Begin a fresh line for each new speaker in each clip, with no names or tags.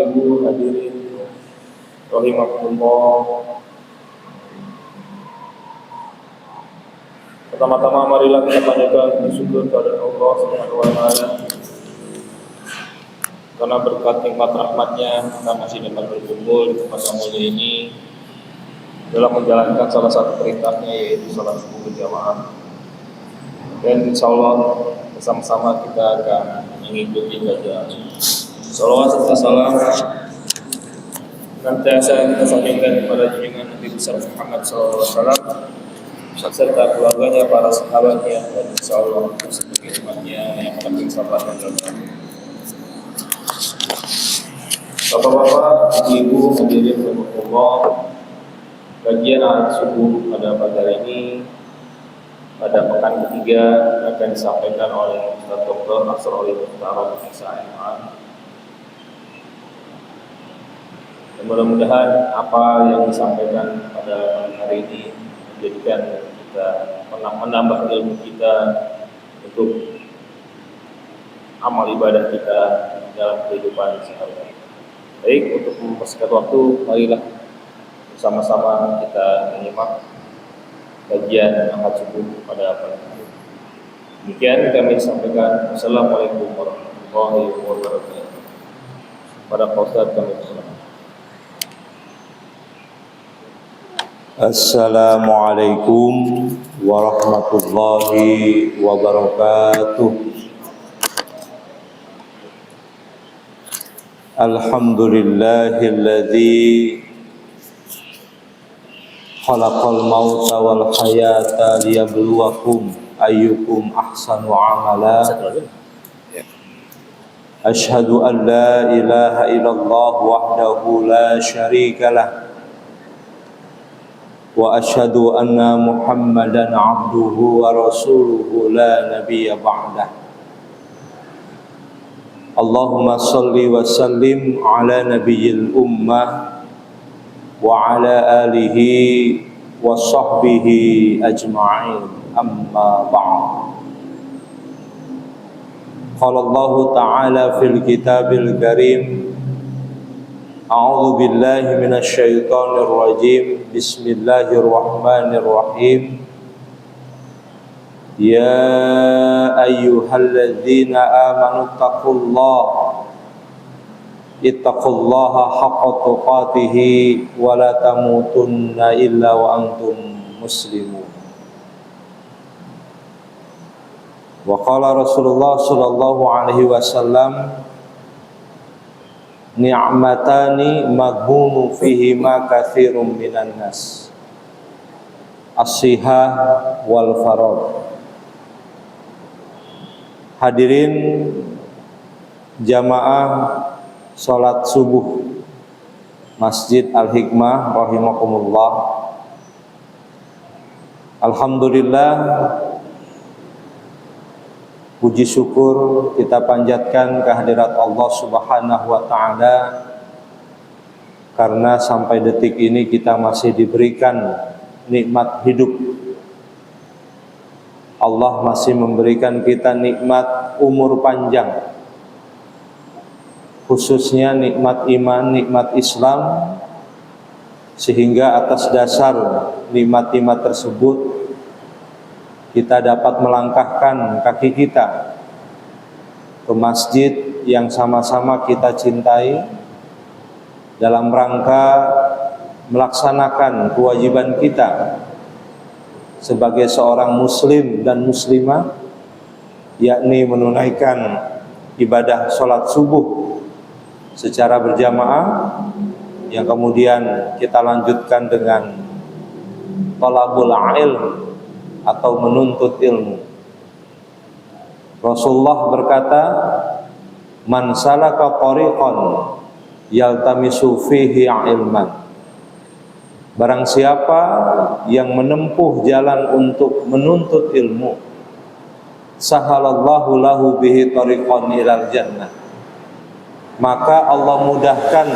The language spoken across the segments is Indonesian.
Ibu hadirin rahimakumullah. Pertama-tama marilah kita panjatkan syukur kepada Allah Subhanahu wa taala karena berkat nikmat rahmatnya kita masih dapat berkumpul di tempat yang mulia ini dalam menjalankan salah satu perintahnya, yaitu salat subuh berjamaah. Dan insyaallah bersama-sama kita akan mengikuti kajian. Salawat serta salam senantiasa kita sampaikan kepada junjungan Nabi besar Muhammad SAW serta keluarganya, para sahabatnya, dan insyaallah sebagai umatnya yang mengambil sahabat dan jalan. Bapak-bapak, ibu hadirin rahimakumullah, kajian subuh pada pagi hari ini pada pekan ketiga akan disampaikan oleh Ustaz Dr. Asrorul Muhtaram SHMA. Dan mudah-mudahan apa yang disampaikan pada hari ini menjadikan kita menambah ilmu kita untuk amal ibadah kita dalam kehidupan sehari-hari. Baik, untuk mempersingkat waktu, marilah bersama-sama kita menyimak kajian ahad subuh pada pagi hari. Demikian kami sampaikan. Assalamualaikum warahmatullahi wabarakatuh. Pada Pak Ustaz kami persilakan.
Assalamualaikum warahmatullahi wabarakatuh. Alhamdulillahilladzi khalaqal mauta wal hayata liyabluwakum ayyukum ahsanu amala. Asyhadu an la ilaha illallah wahdahu la syarikalah wa asyhadu anna Muhammadan abduhu wa rasuluhu la nabiyya ba'dah. Allahumma salli wa sallim ala nabiyyil ummah wa ala alihi wa sahbihi ajma'in, amma ba'd. Qala Allah ta'ala fil kitabil karim, a'udzu billahi minasy syaithanir rajim, bismillahirrahmanirrahim. Ya ayyuhalladzina amanu ittaqullaha haqqa tuqatih wa la tamutunna illa wa antum muslimun. Wa qala Rasulullah sallallahu alaihi wasallam, ni'matani maghbunu fihi ma katsirun minan nas, as-sihah wal farad. Hadirin jamaah salat subuh Masjid Al-Hikmah rahimakumullah. Alhamdulillah, puji syukur kita panjatkan kehadirat Allah Subhanahu wa taala karena sampai detik ini kita masih diberikan nikmat hidup. Allah masih memberikan kita nikmat umur panjang, khususnya nikmat iman, nikmat Islam, sehingga atas dasar nikmat-nikmat tersebut kita dapat melangkahkan kaki kita ke masjid yang sama-sama kita cintai dalam rangka melaksanakan kewajiban kita sebagai seorang muslim dan muslimah, yakni menunaikan ibadah sholat subuh secara berjamaah, yang kemudian kita lanjutkan dengan talabul ilm atau menuntut ilmu. Rasulullah berkata, man salaka tariqan yaltamisu fihi ilman, barang siapa yang menempuh jalan untuk menuntut ilmu, sahalallahu lahu bihi tariqan ilal jannah, maka Allah mudahkan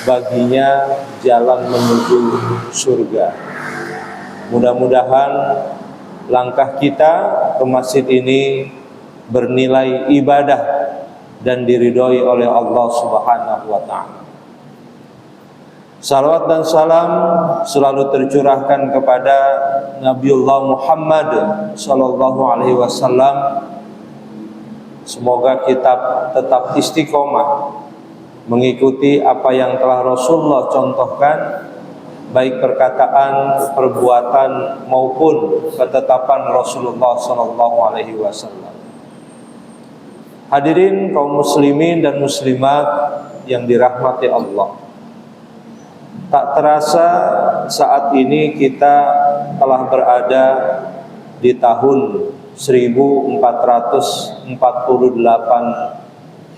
baginya jalan menuju surga. Mudah-mudahan langkah kita ke masjid ini bernilai ibadah dan diridhoi oleh Allah Subhanahu wa taala. Salawat dan salam selalu tercurahkan kepada Nabiullah Muhammad sallallahu alaihi wasallam. Semoga kita tetap istiqomah mengikuti apa yang telah Rasulullah contohkan, baik perkataan, perbuatan maupun ketetapan Rasulullah sallallahu alaihi wasallam. Hadirin kaum muslimin dan muslimat yang dirahmati Allah. Tak terasa saat ini kita telah berada di tahun 1448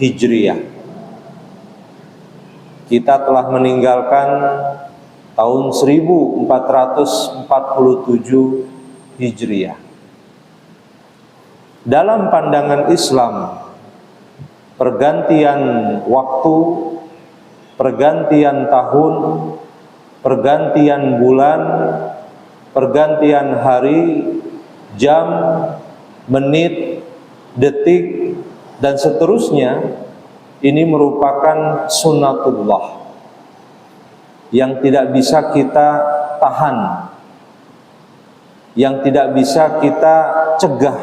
Hijriah. Kita telah meninggalkan tahun 1447 Hijriah. Dalam pandangan Islam, pergantian waktu, pergantian tahun, pergantian bulan, pergantian hari, jam, menit, detik, dan seterusnya, ini merupakan sunnatullah yang tidak bisa kita tahan, yang tidak bisa kita cegah.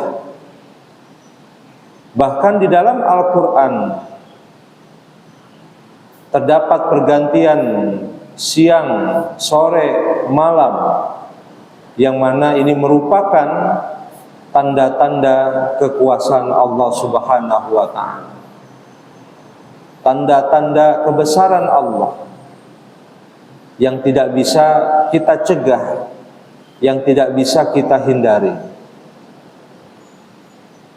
Bahkan di dalam Al-Quran terdapat pergantian siang, sore, malam, yang mana ini merupakan tanda-tanda kekuasaan Allah Subhanahu wa ta'ala, tanda-tanda kebesaran Allah yang tidak bisa kita cegah, yang tidak bisa kita hindari.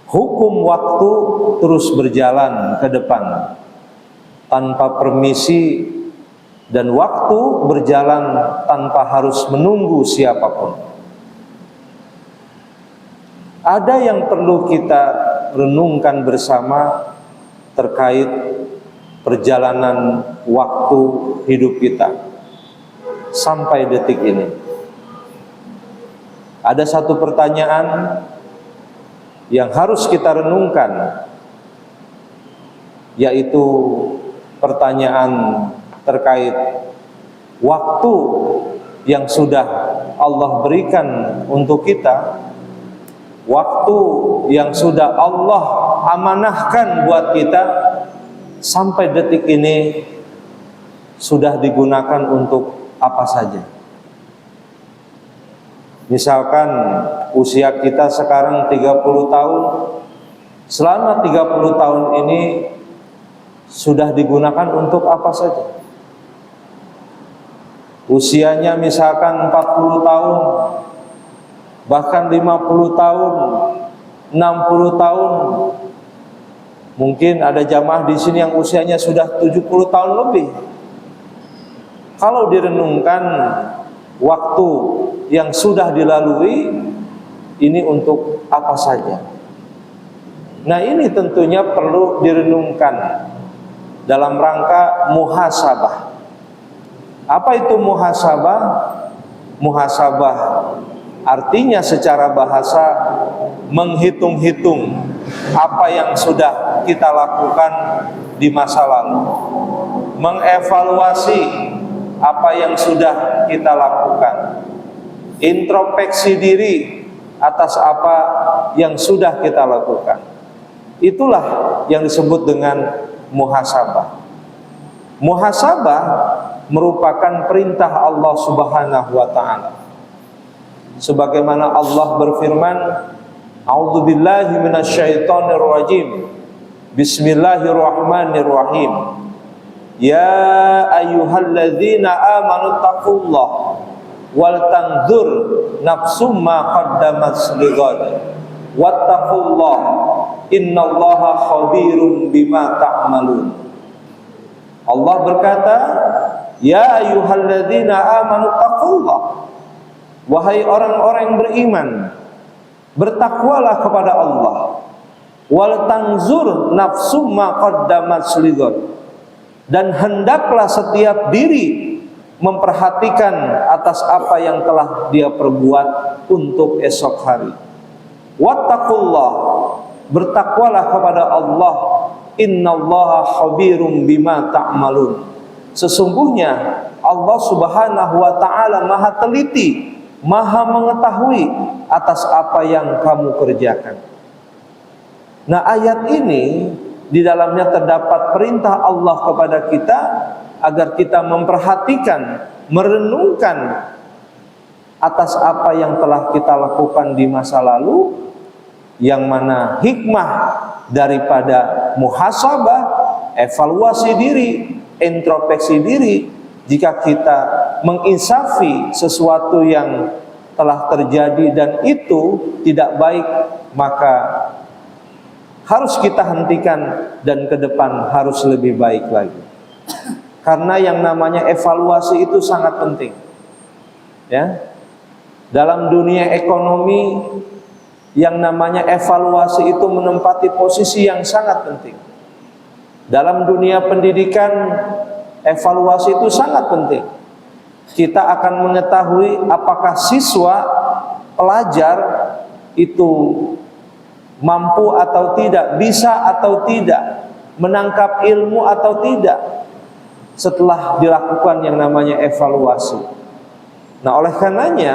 Hukum waktu terus berjalan ke depan tanpa permisi, dan waktu berjalan tanpa harus menunggu siapapun. Ada yang perlu kita renungkan bersama terkait perjalanan waktu hidup kita sampai detik ini. Ada satu pertanyaan yang harus kita renungkan, yaitu pertanyaan terkait waktu yang sudah Allah berikan untuk kita, waktu yang sudah Allah amanahkan buat kita, sampai detik ini sudah digunakan untuk apa saja. Misalkan usia kita sekarang 30 tahun, selama 30 tahun ini sudah digunakan untuk apa saja. Usianya misalkan 40 tahun, bahkan 50 tahun, 60 tahun. Mungkin ada jamaah di sini yang usianya sudah 70 tahun lebih. Kalau direnungkan waktu yang sudah dilalui, ini untuk apa saja? Nah, ini tentunya perlu direnungkan dalam rangka muhasabah. Apa itu muhasabah? Muhasabah artinya secara bahasa menghitung-hitung apa yang sudah kita lakukan di masa lalu, mengevaluasi apa yang sudah kita lakukan, introspeksi diri atas apa yang sudah kita lakukan. Itulah yang disebut dengan muhasabah. Muhasabah merupakan perintah Allah Subhanahu wa ta'ala. Sebagaimana Allah berfirman, A'udzubillahi minasyaitonir rajim. Bismillahirrahmanirrahim. Ya ayyuhalladzina amanu taqullah wal tanzur nafsum ma qaddamat lighad wattaqullah innallaha khabirum bima ta'malun. Allah berkata, ya ayyuhalladzina amanu taqullah, wahai orang-orang yang beriman, bertakwalah kepada Allah. Wal tanzur nafsum ma qaddamat lighad, dan hendaklah setiap diri memperhatikan atas apa yang telah dia perbuat untuk esok hari. Wattaqullah, bertakwalah kepada Allah. Innallaha khabirum bima ta'malun. Sesungguhnya Allah Subhanahu wa taala Maha teliti, Maha mengetahui atas apa yang kamu kerjakan. Nah, ayat ini di dalamnya terdapat perintah Allah kepada kita agar kita memperhatikan, merenungkan atas apa yang telah kita lakukan di masa lalu, yang mana hikmah daripada muhasabah, evaluasi diri, introspeksi diri. Jika kita menginsafi sesuatu yang telah terjadi dan itu tidak baik, maka harus kita hentikan dan ke depan harus lebih baik lagi. Karena yang namanya evaluasi itu sangat penting. Ya. Dalam dunia ekonomi, yang namanya evaluasi itu menempati posisi yang sangat penting. Dalam dunia pendidikan, evaluasi itu sangat penting. Kita akan mengetahui apakah siswa, pelajar itu mampu atau tidak, bisa atau tidak, menangkap ilmu atau tidak, setelah dilakukan yang namanya evaluasi. Nah, oleh karenanya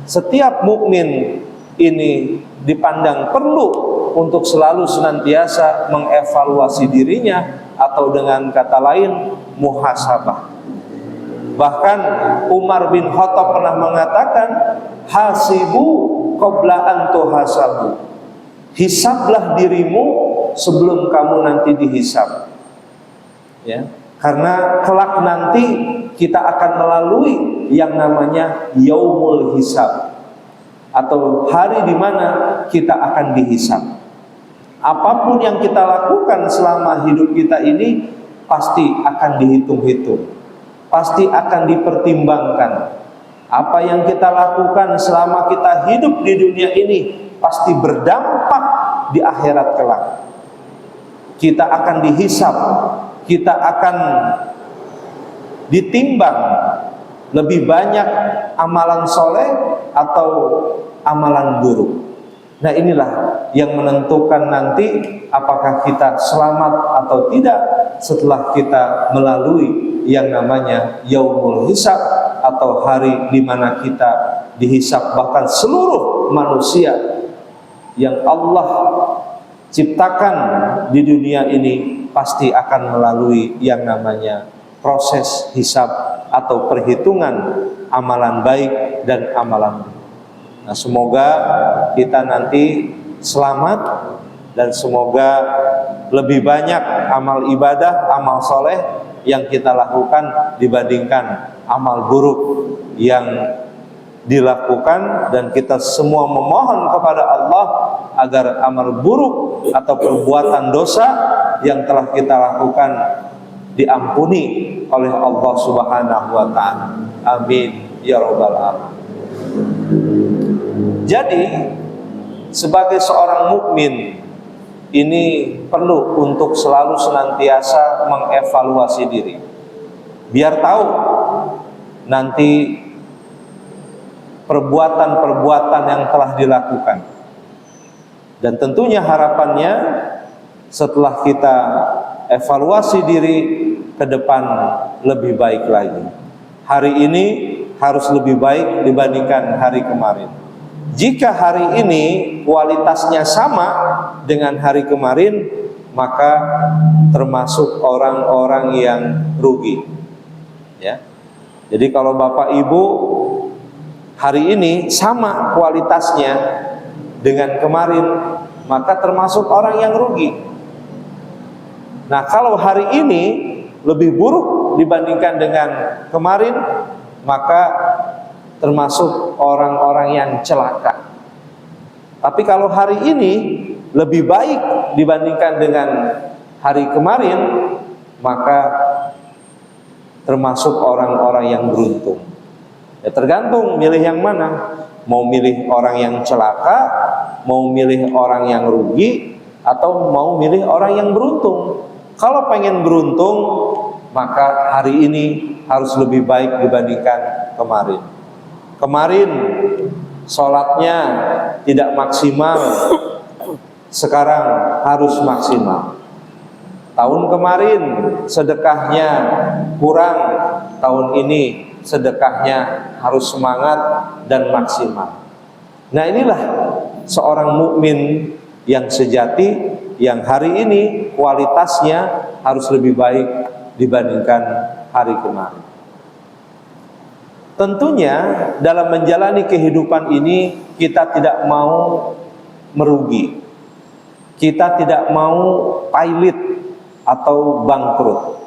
setiap mukmin ini dipandang perlu untuk selalu senantiasa mengevaluasi dirinya, atau dengan kata lain muhasabah. Bahkan Umar bin Khattab pernah mengatakan, hasibu qabla an tuhasabu. Hisablah dirimu sebelum kamu nanti dihisab. Ya, karena kelak nanti kita akan melalui yang namanya yaumul hisab, atau hari di mana kita akan dihisab. Apapun yang kita lakukan selama hidup kita ini pasti akan dihitung-hitung, pasti akan dipertimbangkan. Apa yang kita lakukan selama kita hidup di dunia ini pasti berdampak di akhirat kelak. Kita akan dihisab, kita akan ditimbang lebih banyak amalan soleh atau amalan buruk. Nah, inilah yang menentukan nanti apakah kita selamat atau tidak setelah kita melalui yang namanya yaumul hisab, atau hari di mana kita dihisab. Bahkan seluruh manusia yang Allah ciptakan di dunia ini pasti akan melalui yang namanya proses hisab atau perhitungan amalan baik dan amalan buruk. Nah, semoga kita nanti selamat dan semoga lebih banyak amal ibadah, amal soleh yang kita lakukan dibandingkan amal buruk yang dilakukan, dan kita semua memohon kepada Allah agar amal buruk atau perbuatan dosa yang telah kita lakukan diampuni oleh Allah Subhanahu wa taala. Amin ya rabbal alamin. Jadi sebagai seorang mukmin ini perlu untuk selalu senantiasa mengevaluasi diri, biar tahu nanti perbuatan-perbuatan yang telah dilakukan. Dan tentunya harapannya setelah kita evaluasi diri ke depan lebih baik lagi. Hari ini harus lebih baik dibandingkan hari kemarin. Jika hari ini kualitasnya sama dengan hari kemarin, maka termasuk orang-orang yang rugi. Ya. Jadi kalau Bapak Ibu hari ini sama kualitasnya dengan kemarin, maka termasuk orang yang rugi. Nah, kalau hari ini lebih buruk dibandingkan dengan kemarin, maka termasuk orang-orang yang celaka. Tapi kalau hari ini lebih baik dibandingkan dengan hari kemarin, maka termasuk orang-orang yang beruntung. Ya, tergantung milih yang mana. Mau milih orang yang celaka, mau milih orang yang rugi, atau mau milih orang yang beruntung. Kalau pengen beruntung, maka hari ini harus lebih baik dibandingkan kemarin. Kemarin sholatnya tidak maksimal, sekarang harus maksimal. Tahun kemarin sedekahnya kurang, tahun ini sedekahnya harus semangat dan maksimal. Nah, inilah seorang mukmin yang sejati, yang hari ini kualitasnya harus lebih baik dibandingkan hari kemarin. Tentunya dalam menjalani kehidupan ini kita tidak mau merugi, kita tidak mau pailit atau bangkrut.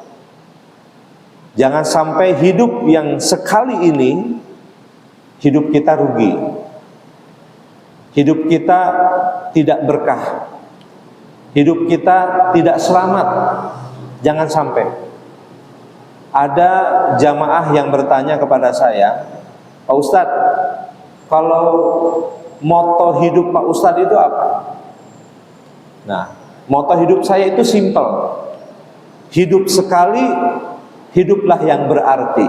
Jangan sampai hidup yang sekali ini hidup kita rugi, hidup kita tidak berkah, hidup kita tidak selamat. Jangan sampai. Ada jamaah yang bertanya kepada saya, Pak Ustadz, kalau moto hidup Pak Ustadz itu apa? Nah, moto hidup saya itu simpel. Hidup sekali, hiduplah yang berarti.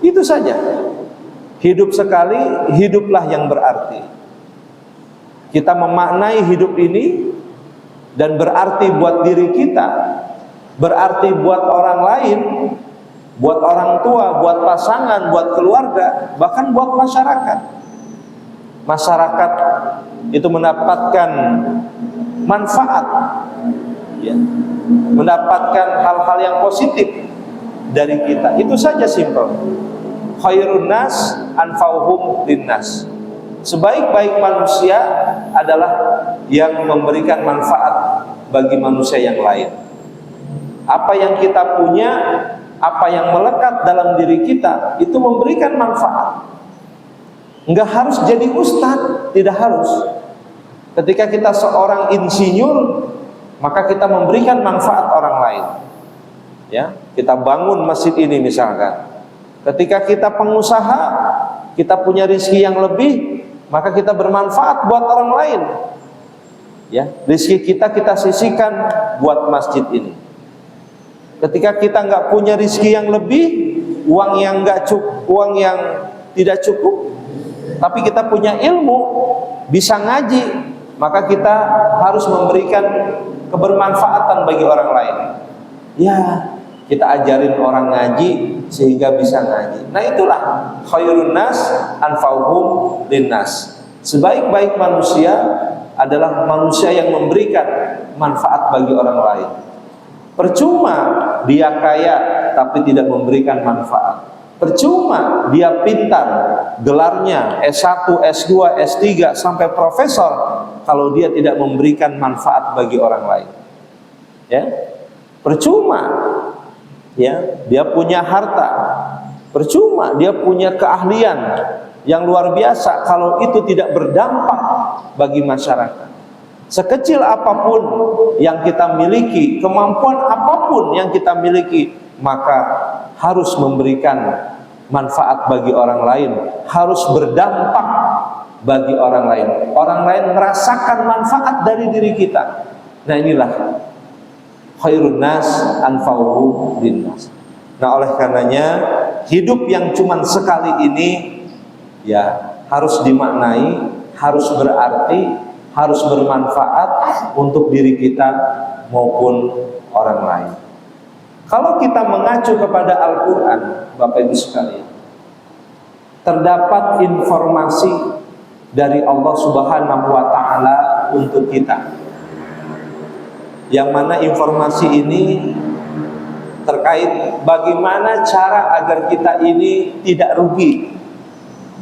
Itu saja. Hidup sekali, hiduplah yang berarti. Kita memaknai hidup ini dan berarti buat diri kita, berarti buat orang lain, buat orang tua, buat pasangan, buat keluarga, bahkan buat masyarakat. Masyarakat itu mendapatkan manfaat, ya, mendapatkan hal-hal yang positif dari kita. Itu saja simpel. Khairun nas anfa'uhum linnas. Sebaik-baik manusia adalah yang memberikan manfaat bagi manusia yang lain. Apa yang kita punya, apa yang melekat dalam diri kita, itu memberikan manfaat. Enggak harus jadi ustadz, tidak harus. Ketika kita seorang insinyur, maka kita memberikan manfaat orang lain. Ya, kita bangun masjid ini misalkan. Ketika kita pengusaha, kita punya rezeki yang lebih, maka kita bermanfaat buat orang lain. Ya, rezeki kita sisihkan buat masjid ini. Ketika kita nggak punya rezeki yang lebih, uang yang tidak cukup, tapi kita punya ilmu, bisa ngaji, maka kita harus memberikan kebermanfaatan bagi orang lain. Ya, kita ajarin orang ngaji sehingga bisa ngaji. Nah, itulah khairun nas anfa'uhum linnas. Sebaik-baik manusia adalah manusia yang memberikan manfaat bagi orang lain. Percuma dia kaya tapi tidak memberikan manfaat. Percuma dia pintar, gelarnya S1, S2, S3 sampai profesor, kalau dia tidak memberikan manfaat bagi orang lain. Ya. Percuma ya, dia punya harta. Percuma dia punya keahlian yang luar biasa kalau itu tidak berdampak bagi masyarakat. Sekecil apapun yang kita miliki, kemampuan apapun yang kita miliki, maka harus memberikan manfaat bagi orang lain, harus berdampak bagi orang lain. Orang lain merasakan manfaat dari diri kita. Nah, inilah khairun nas anfa'uhum linnas. Nah, oleh karenanya hidup yang cuman sekali ini ya harus dimaknai, harus berarti, harus bermanfaat untuk diri kita maupun orang lain. Kalau kita mengacu kepada Al-Quran, Bapak Ibu sekalian, terdapat informasi dari Allah Subhanahu wa Ta'ala untuk kita, yang mana informasi ini terkait bagaimana cara agar kita ini tidak rugi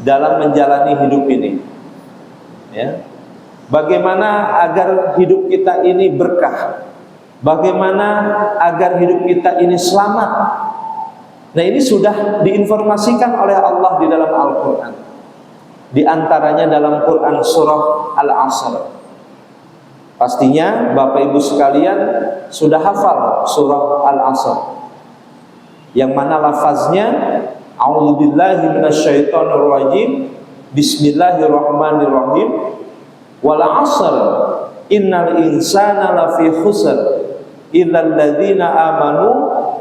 dalam menjalani hidup ini, ya. Bagaimana agar hidup kita ini berkah, bagaimana agar hidup kita ini selamat. Nah, ini sudah diinformasikan oleh Allah di dalam Al-Quran. Di antaranya dalam Quran surah Al-Asr. Pastinya Bapak Ibu sekalian sudah hafal surah Al-Asr, yang mana lafaznya A'udzubillahi minasyaitonirrajim, Bismillahirrahmanirrahim, wal 'asr innal insana lafi khusr illal ladzina amanu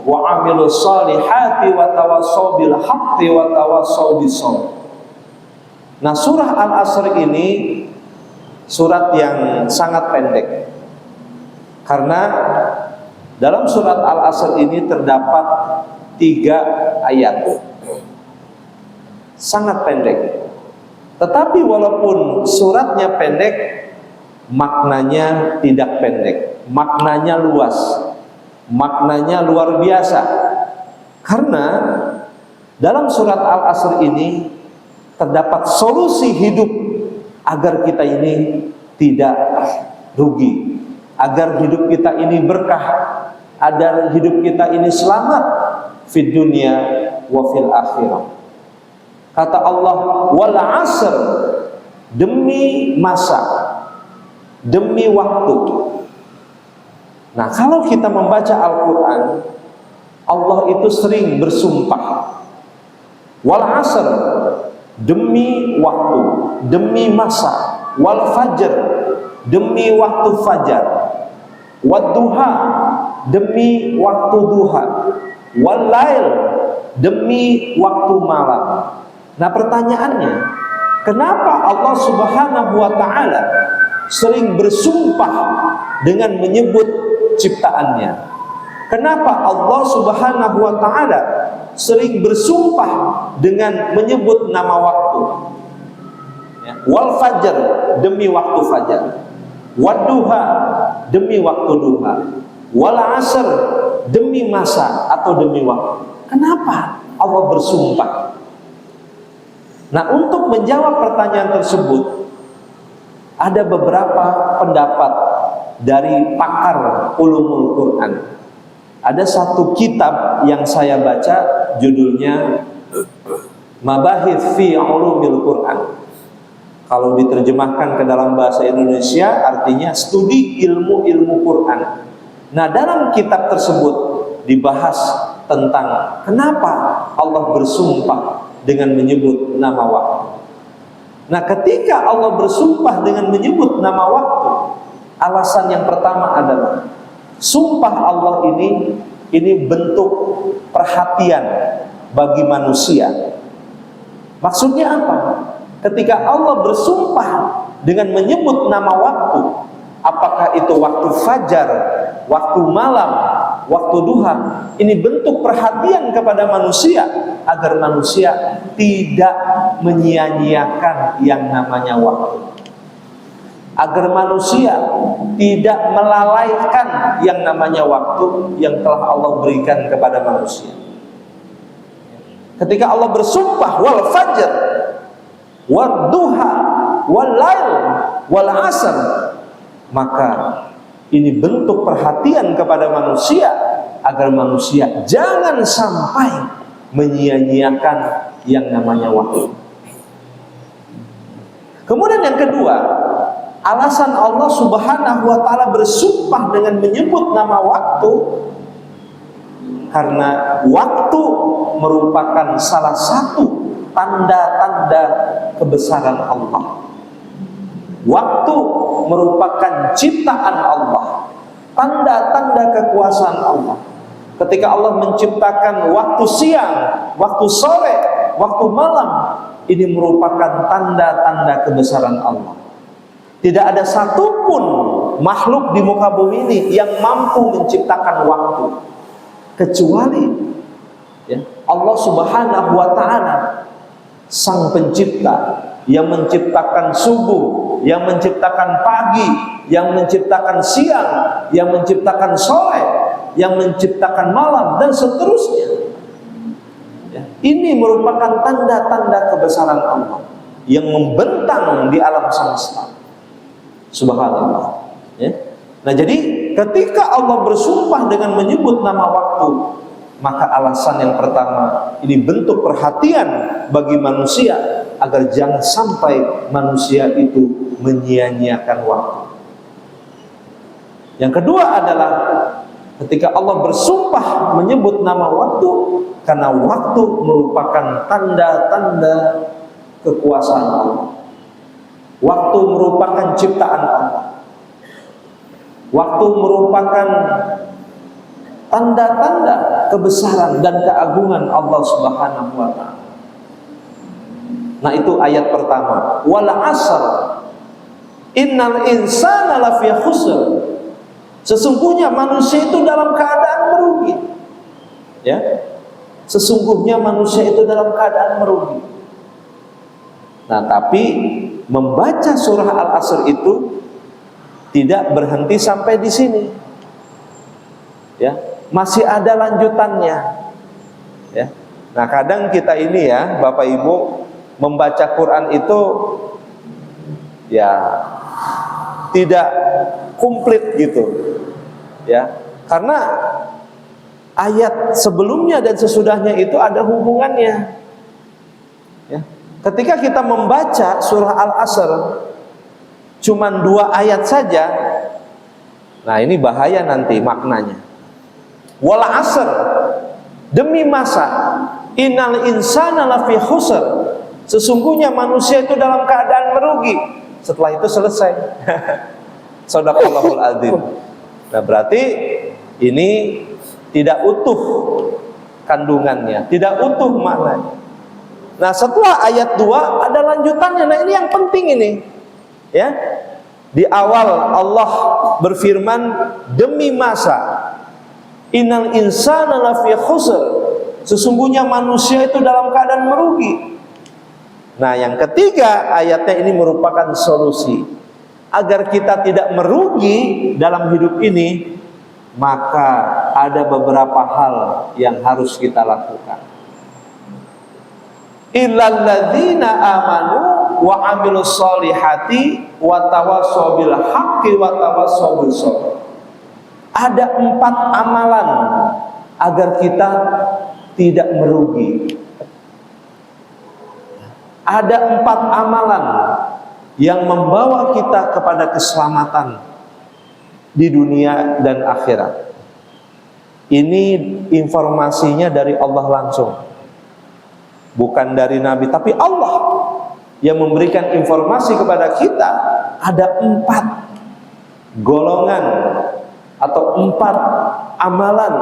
wa 'amilus solihati wa tawassaw bil haqqi wa tawassaw bis sabr. Nah, surah Al-Asr ini surat yang sangat pendek. Karena dalam surat Al-Asr ini terdapat 3 ayat. Sangat pendek. Tetapi walaupun suratnya pendek, maknanya tidak pendek. Maknanya luas. Maknanya luar biasa. Karena dalam surat Al-Asr ini terdapat solusi hidup agar kita ini tidak rugi, agar hidup kita ini berkah, agar hidup kita ini selamat fid dunya wa fil akhirah. Kata Allah, wal asr, demi masa, demi waktu. Nah, kalau kita membaca Al-Quran, Allah itu sering bersumpah. Wal asr, demi waktu, demi masa. Wal fajr, demi waktu fajar. Wad duha, demi waktu duha. Wal lail, demi waktu malam. Nah, pertanyaannya, kenapa Allah Subhanahu wa ta'ala sering bersumpah dengan menyebut ciptaannya? Kenapa Allah Subhanahu wa ta'ala sering bersumpah dengan menyebut nama waktu? Wal fajr, demi waktu fajar. Wad duha, demi waktu duha. Wal asr, demi masa atau demi waktu. Kenapa Allah bersumpah? Nah, untuk menjawab pertanyaan tersebut, ada beberapa pendapat dari pakar ulumul Quran. Ada satu kitab yang saya baca, judulnya Mabahith fi Ulumil Quran. Kalau diterjemahkan ke dalam bahasa Indonesia, artinya studi ilmu-ilmu Quran. Nah, dalam kitab tersebut dibahas tentang kenapa Allah bersumpah dengan menyebut nama waktu. Nah, ketika Allah bersumpah dengan menyebut nama waktu, alasan yang pertama adalah sumpah Allah ini bentuk perhatian bagi manusia. Maksudnya apa? Ketika Allah bersumpah dengan menyebut nama waktu, apakah itu waktu fajar, waktu malam, waktu duha, ini bentuk perhatian kepada manusia agar manusia tidak menyia-nyiakan yang namanya waktu, agar manusia tidak melalaikan yang namanya waktu yang telah Allah berikan kepada manusia. Ketika Allah bersumpah wal fajr, wal duha, wal lail, wal asr, maka ini bentuk perhatian kepada manusia agar manusia jangan sampai menyia-nyiakan yang namanya waktu. Kemudian yang kedua, alasan Allah Subhanahu wa ta'ala bersumpah dengan menyebut nama waktu, karena waktu merupakan salah satu tanda-tanda kebesaran Allah. Waktu merupakan ciptaan Allah, tanda-tanda kekuasaan Allah. Ketika Allah menciptakan waktu siang, waktu sore, waktu malam, ini merupakan tanda-tanda kebesaran Allah. Tidak ada satupun makhluk di muka bumi ini yang mampu menciptakan waktu, kecuali Allah Subhanahu wa ta'ala, Sang Pencipta, yang menciptakan subuh, yang menciptakan pagi, yang menciptakan siang, yang menciptakan sore, yang menciptakan malam, dan seterusnya. Ini merupakan tanda-tanda kebesaran Allah yang membentang di alam semesta. Subhanallah. Nah, jadi ketika Allah bersumpah dengan menyebut nama waktu, maka alasan yang pertama, ini bentuk perhatian bagi manusia agar jangan sampai manusia itu menyia-nyiakan waktu. Yang kedua adalah ketika Allah bersumpah menyebut nama waktu, karena waktu merupakan tanda-tanda kekuasaan Allah. Waktu merupakan ciptaan Allah. Waktu merupakan tanda-tanda kebesaran dan keagungan Allah Subhanahu wa ta'ala. Nah, itu ayat pertama. Wal asr, Innal insana lafi khusr. Sesungguhnya manusia itu dalam keadaan merugi. Ya. Sesungguhnya manusia itu dalam keadaan merugi. Nah, tapi membaca surah Al-Asr itu tidak berhenti sampai di sini. Ya, masih ada lanjutannya. Ya. Nah, kadang kita ini ya, Bapak Ibu, membaca Quran itu ya tidak komplit gitu. Ya, karena ayat sebelumnya dan sesudahnya itu ada hubungannya. Ya. Ketika kita membaca surah Al-Asr cuman 2 ayat saja, nah ini bahaya nanti maknanya. Wal asr, demi masa, innal insana lafi khusr, sesungguhnya manusia itu dalam keadaan merugi. Setelah itu selesai. Shadaqallahul adzim. Nah, berarti ini tidak utuh kandungannya, tidak utuh maknanya. Nah, setelah ayat 2 ada lanjutannya. Nah, ini yang penting ini. Ya. Di awal Allah berfirman, demi masa, innal insana lafi khusr, sesungguhnya manusia itu dalam keadaan merugi. Nah, yang ketiga ayatnya ini merupakan solusi agar kita tidak merugi dalam hidup ini. Maka ada beberapa hal yang harus kita lakukan. Illal ladzina amanu wa amilus solihati wa tawassaw bil haqqi wa tawassaw bis sabr. Ada 4 amalan agar kita tidak merugi. Ada 4 amalan yang membawa kita kepada keselamatan di dunia dan akhirat. Ini informasinya dari Allah langsung, bukan dari Nabi, tapi Allah yang memberikan informasi kepada kita. Ada 4 golongan atau 4 amalan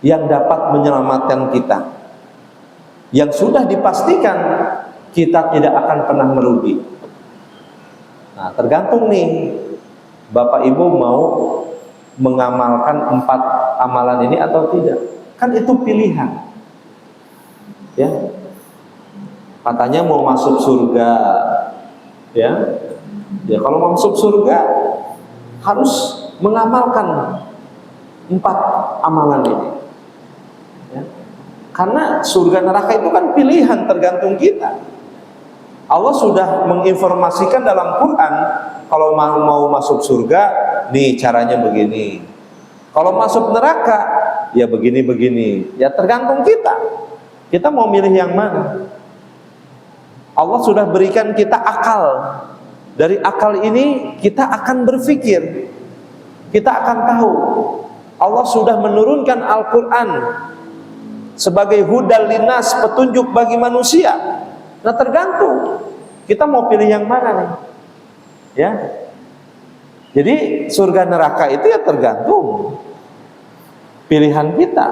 yang dapat menyelamatkan kita, yang sudah dipastikan kita tidak akan pernah merugi. Nah, tergantung nih Bapak Ibu mau mengamalkan 4 amalan ini atau tidak. Kan itu pilihan. Ya. Katanya mau masuk surga. Ya. Ya, kalau mau masuk surga harus mengamalkan 4 amalan ini. Ya. Karena surga neraka itu kan pilihan, tergantung kita. Allah sudah menginformasikan dalam Quran, kalau mau masuk surga, nih caranya begini. Kalau masuk neraka, ya begini-begini. Ya tergantung kita. Kita mau milih yang mana? Allah sudah berikan kita akal. Dari akal ini kita akan berpikir. Kita akan tahu. Allah sudah menurunkan Al-Quran sebagai hudal linas, petunjuk bagi manusia. Nah, tergantung kita mau pilih yang mana nih. Ya. Jadi surga neraka itu ya tergantung pilihan kita.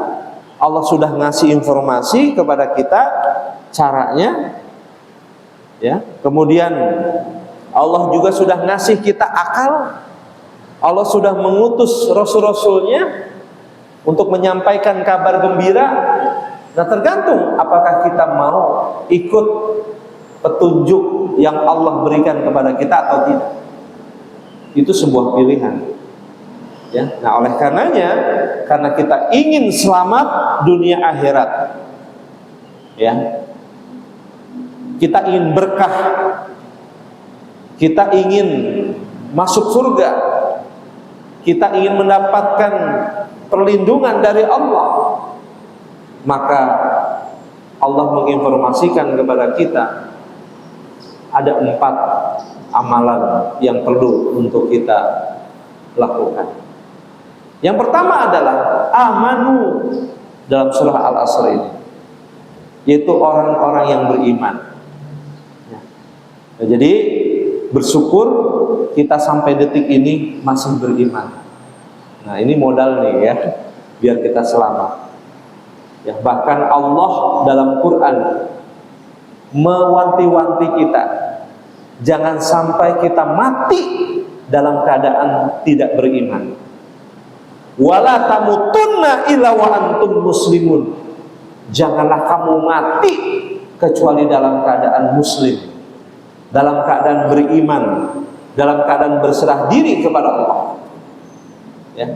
Allah sudah ngasih informasi kepada kita caranya. Ya. Kemudian Allah juga sudah ngasih kita akal. Allah sudah mengutus rasul-rasulnya untuk menyampaikan kabar gembira. Nah, tergantung apakah kita mau ikut petunjuk yang Allah berikan kepada kita atau tidak. Itu sebuah pilihan. Ya, nah oleh karenanya, karena kita ingin selamat dunia akhirat, ya, kita ingin berkah, kita ingin masuk surga, kita ingin mendapatkan perlindungan dari Allah, maka Allah menginformasikan kepada kita ada 4 amalan yang perlu untuk kita lakukan. Yang pertama adalah amanu dalam surah Al-Asr ini, yaitu orang-orang yang beriman. Nah, jadi bersyukur kita sampai detik ini masih beriman. Nah, ini modal nih ya, biar kita selamat. Ya, bahkan Allah dalam Quran mewanti-wanti kita Jangan sampai kita mati dalam keadaan tidak beriman. Wala tamutunna illa wa antum muslimun. Janganlah kamu mati kecuali dalam keadaan muslim, dalam keadaan beriman, dalam keadaan berserah diri kepada Allah. Ya.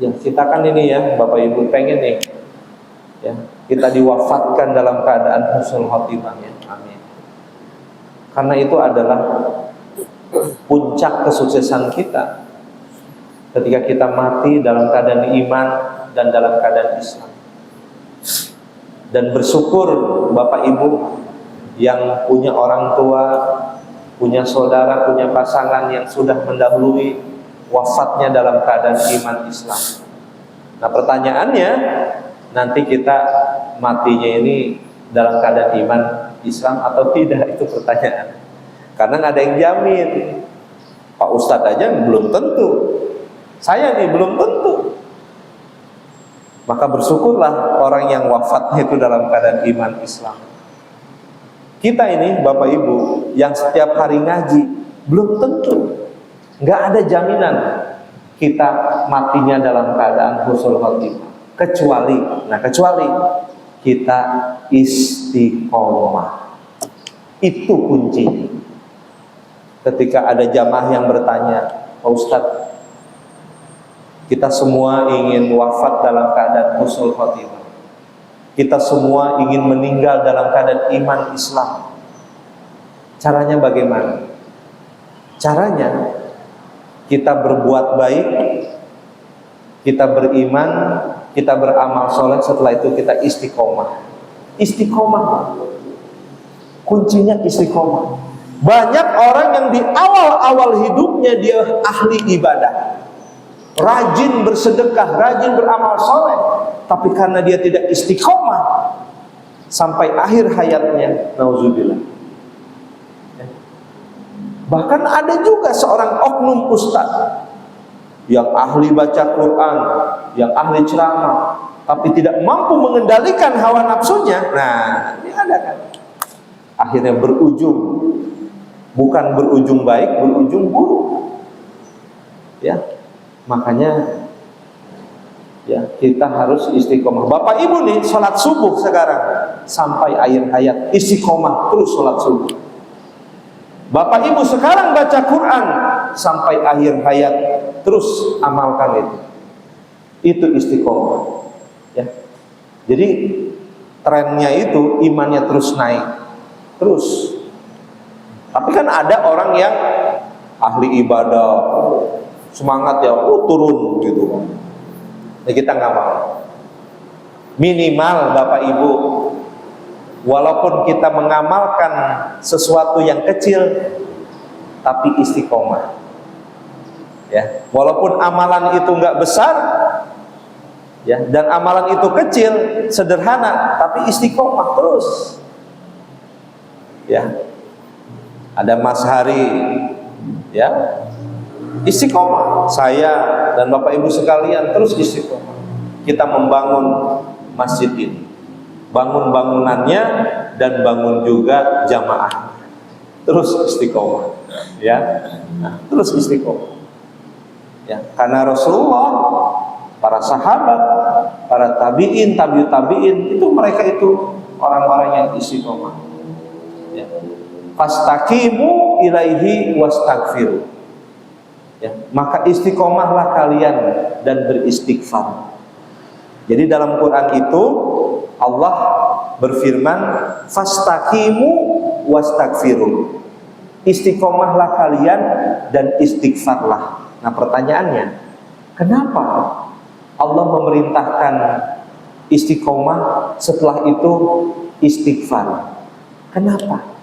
Ya, kita kan ini ya, Bapak Ibu pengen nih ya, kita diwafatkan dalam keadaan husnul khotimah ya. Amin. Karena itu adalah puncak kesuksesan kita. Ketika kita mati dalam keadaan iman dan dalam keadaan Islam. Dan bersyukur Bapak Ibu yang punya orang tua, punya saudara, punya pasangan yang sudah mendahului wafatnya dalam keadaan iman Islam. Nah pertanyaannya, nanti kita matinya ini dalam keadaan iman Islam atau tidak, itu pertanyaan. Karena nggak ada yang jamin. Pak Ustadz aja belum tentu, saya nih belum tentu. Maka bersyukurlah orang yang wafatnya itu dalam keadaan iman Islam. Kita ini Bapak Ibu yang setiap hari ngaji, belum tentu, nggak ada jaminan kita matinya dalam keadaan husnul khotimah. Kecuali kita istiqomah. Itu kuncinya. Ketika ada jamaah yang bertanya, Pak Ustadz, kita semua ingin wafat dalam keadaan husnul khotimah. Kita semua ingin meninggal dalam keadaan iman Islam. Caranya bagaimana? Caranya kita berbuat baik, kita beriman, kita beramal soleh, setelah itu kita istiqomah. Istiqomah. Kuncinya istiqomah. Banyak orang yang di awal-awal hidupnya dia ahli ibadah, rajin bersedekah, rajin beramal soleh, tapi karena dia tidak istiqomah sampai akhir hayatnya, nauzubillah. Bahkan ada juga seorang oknum ustaz yang ahli baca Quran, yang ahli ceramah, tapi tidak mampu mengendalikan hawa nafsunya. Nah, ini ada kan? Akhirnya berujung, bukan berujung baik, berujung buruk. Ya. Makanya ya kita harus istiqomah. Bapak Ibu nih sholat subuh sekarang sampai akhir hayat istiqomah terus sholat subuh. Bapak Ibu sekarang baca Quran sampai akhir hayat terus amalkan itu. Itu istiqomah. Ya. Jadi trennya itu imannya terus naik terus. Tapi kan ada orang yang ahli ibadah, semangat ya, turun gitu. Nah, kita nggak mau. Minimal Bapak Ibu, walaupun kita mengamalkan sesuatu yang kecil, tapi istiqomah. Ya, walaupun amalan itu nggak besar, ya, dan amalan itu kecil, sederhana, tapi istiqomah terus. Ya, ada Mas Hari, ya. Istiqomah, saya dan Bapak Ibu sekalian terus istiqomah. Kita membangun masjid ini, bangun bangunannya dan bangun juga jamaah. Terus istiqomah, ya, nah, terus istiqomah. Ya, karena Rasulullah, para sahabat, para tabiin, tabiut tabiin itu mereka itu orang-orang yang istiqomah. Ya. Fastaqimu ilaihi wastaghfiru. Ya, maka istiqomahlah kalian dan beristighfar. Jadi dalam Quran itu Allah berfirman, fastaqimu wastaghfiru. Istiqomahlah kalian dan istighfarlah. Nah pertanyaannya, kenapa Allah memerintahkan istiqomah setelah itu istighfar? Kenapa?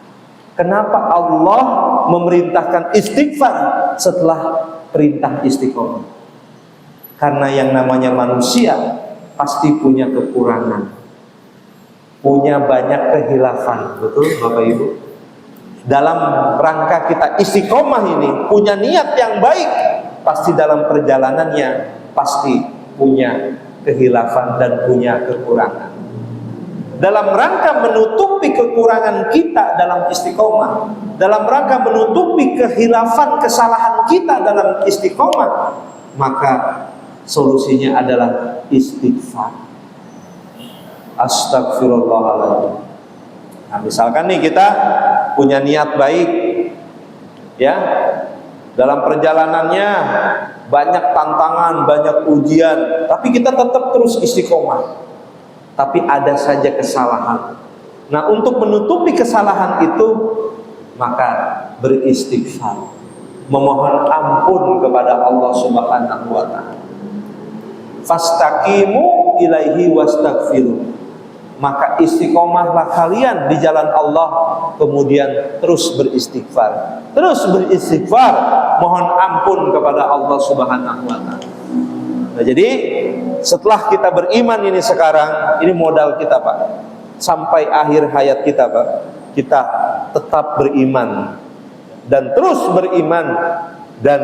Kenapa Allah memerintahkan istighfar setelah perintah istiqomah? Karena yang namanya manusia pasti punya kekurangan, punya banyak kehilafan, betul Bapak Ibu? Dalam rangka kita istiqomah ini punya niat yang baik, pasti dalam perjalanannya pasti punya kehilafan dan punya kekurangan. dalam rangka menutupi kekurangan kita dalam istiqomah, dalam rangka menutupi kehilafan kesalahan kita dalam istiqomah, maka solusinya adalah istighfar. Astagfirullahaladzim. Nah, misalkan nih kita punya niat baik, ya, dalam perjalanannya banyak tantangan, banyak ujian, tapi kita tetap terus istiqomah. Tapi ada saja kesalahan. Nah, untuk menutupi kesalahan itu, maka beristighfar, memohon ampun kepada Allah Subhanahu wa Ta'ala. Fastaqimu ilaihi wastaghfiru. Maka istiqomahlah kalian di jalan Allah, kemudian terus beristighfar. Terus beristighfar, mohon ampun kepada Allah Subhanahu wa Ta'ala. Nah, jadi setelah kita beriman ini sekarang, ini modal kita, Pak. Sampai akhir hayat kita, Pak, kita tetap beriman dan terus beriman. Dan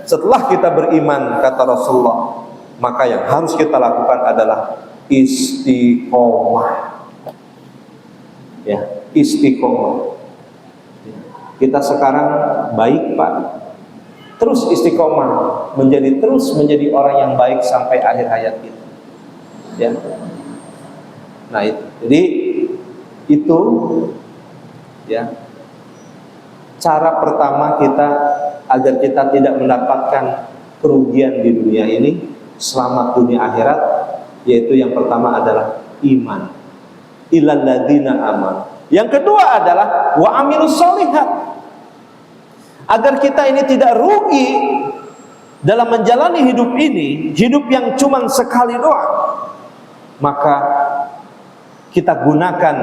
setelah kita beriman, kata Rasulullah, maka yang harus kita lakukan adalah istiqomah. Ya, istiqomah. Kita sekarang baik, Pak, terus istiqomah, terus menjadi orang yang baik sampai akhir hayat kita. Ya. Nah, itu. Jadi itu, ya, cara pertama kita agar kita tidak mendapatkan kerugian di dunia ini, selamat dunia akhirat, yaitu yang pertama adalah iman. Ilal ladzina amanu. Yang kedua adalah wa amilus sholihat. Agar kita ini tidak rugi dalam menjalani hidup ini, hidup yang cuma sekali doang, maka kita gunakan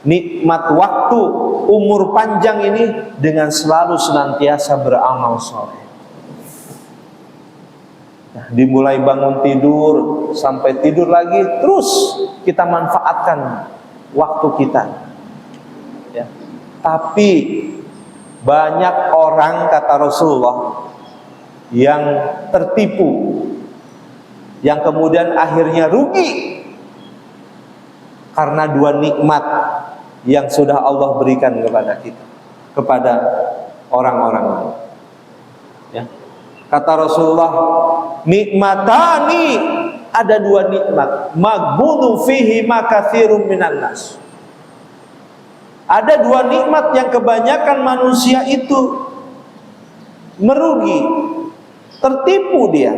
nikmat waktu umur panjang ini dengan selalu senantiasa beramal soleh. Nah, dimulai bangun tidur sampai tidur lagi, terus kita manfaatkan waktu kita. Ya. Tapi banyak orang, kata Rasulullah, yang tertipu, yang kemudian akhirnya rugi karena dua nikmat yang sudah Allah berikan kepada kita, kepada orang-orang. Ya. Kata Rasulullah, nikmatani, ada dua nikmat, maghbunu fihi ma katsirun minan nas. Ada dua nikmat yang kebanyakan manusia itu merugi, tertipu dia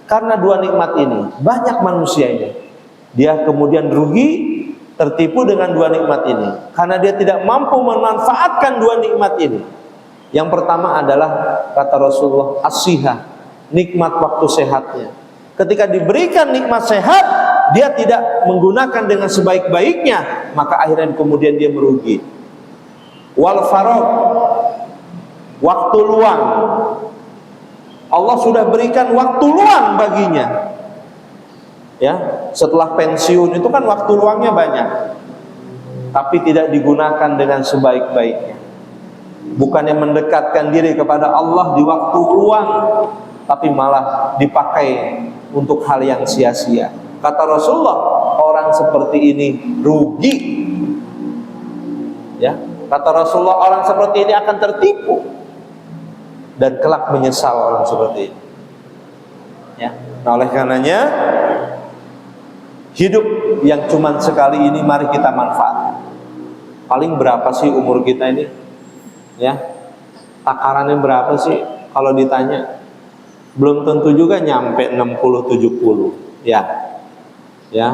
karena dua nikmat ini. Banyak manusia ini, dia kemudian rugi, tertipu dengan dua nikmat ini karena dia tidak mampu memanfaatkan dua nikmat ini. Yang pertama adalah, kata Rasulullah, as-sihah, nikmat waktu sehatnya. Ketika diberikan nikmat sehat, dia tidak menggunakan dengan sebaik-baiknya, maka akhirnya kemudian dia merugi. Wal faragh, waktu luang. Allah sudah berikan waktu luang baginya. Ya, setelah pensiun itu kan waktu luangnya banyak, tapi tidak digunakan dengan sebaik-baiknya. Bukannya mendekatkan diri kepada Allah di waktu luang, tapi malah dipakai untuk hal yang sia-sia. Kata Rasulullah, orang seperti ini rugi. Ya, kata Rasulullah, orang seperti ini akan tertipu dan kelak menyesal orang seperti ini. Ya, nah oleh karenanya hidup yang cuma sekali ini mari kita manfaatkan. Paling berapa sih umur kita ini? Ya, takarannya berapa sih? Kalau ditanya, belum tentu juga nyampe 60-70. Ya,